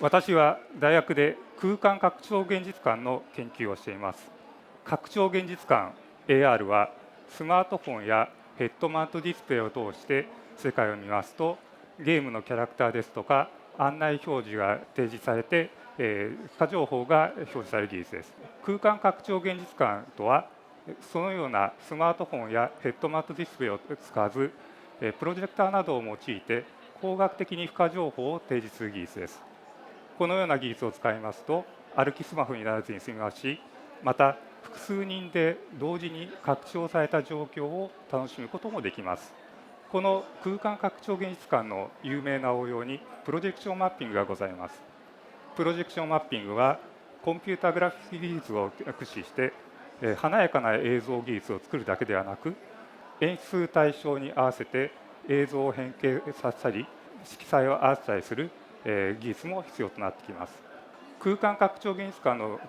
私は大学で空間拡張現実感の研究をしています。拡張現実感 AR はスマートフォンやヘッドマウントディスプレイを通して世界を見ますと、ゲームのキャラクターですとか案内表示が提示されて、付加情報が表示される技術です。空間拡張現実感とは、そのようなスマートフォンやヘッドマウントディスプレイを使わず、プロジェクターなどを用いて工学的に付加情報を提示する技術です。このような技術を使いますと、歩きスマホにならずに済みますし、また複数人で同時に拡張された状況を楽しむこともできます。この空間拡張現実感の有名な応用にプロジェクションマッピングがございます。プロジェクションマッピングはコンピュータグラフィック技術を駆使して華やかな映像技術を作るだけではなく、演出対象に合わせて映像を変形させたり色彩を合わせたりする技術も必要となってきます。空間拡張現実感の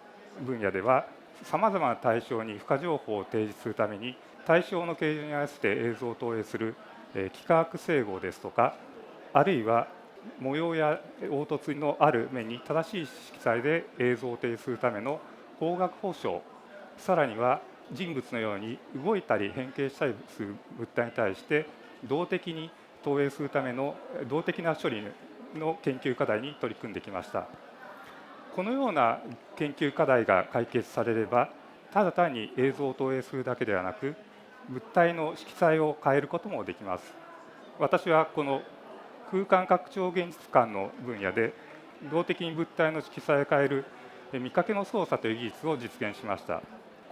分野では、さまざまな対象に付加情報を提示するために対象の形状に合わせて映像を投影する幾何学整合ですとか、あるいは模様や凹凸のある面に正しい色彩で映像を提示するための光学保証、さらには人物のように動いたり変形したりする物体に対して動的に投影するための動的な処理の研究課題に取り組んできました。このような研究課題が解決されれば、ただ単に映像を投影するだけではなく、物体の色彩を変えることもできます。私はこの空間拡張現実感の分野で、動的に物体の色彩を変える見かけの操作という技術を実現しました。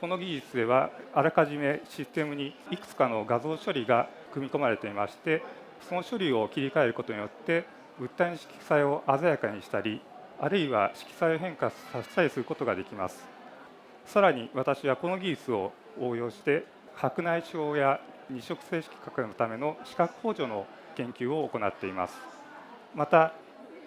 この技術では、あらかじめシステムにいくつかの画像処理が組み込まれていまして、その処理を切り替えることによって物体の色彩を鮮やかにしたり、あるいは色彩を変化させたりすることができます。さらに私はこの技術を応用して白内障や二色性色覚のための視覚補助の研究を行っています。また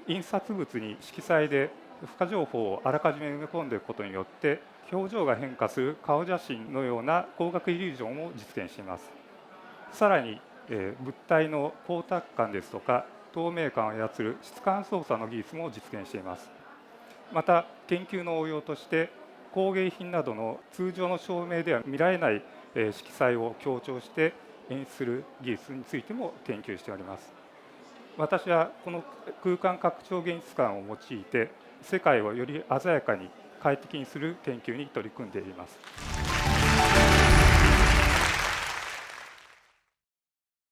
印刷物に色彩で付加情報をあらかじめ埋め込んでいくことによって表情が変化する顔写真のような光学イリュージョンを実現しています。さらに物体の光沢感ですとか透明感を操る質感操作の技術も実現しています。また研究の応用として工芸品などの通常の照明では見られない色彩を強調して演出する技術についても研究しております。私はこの空間拡張現実感を用いて世界をより鮮やかに快適にする研究に取り組んでいます。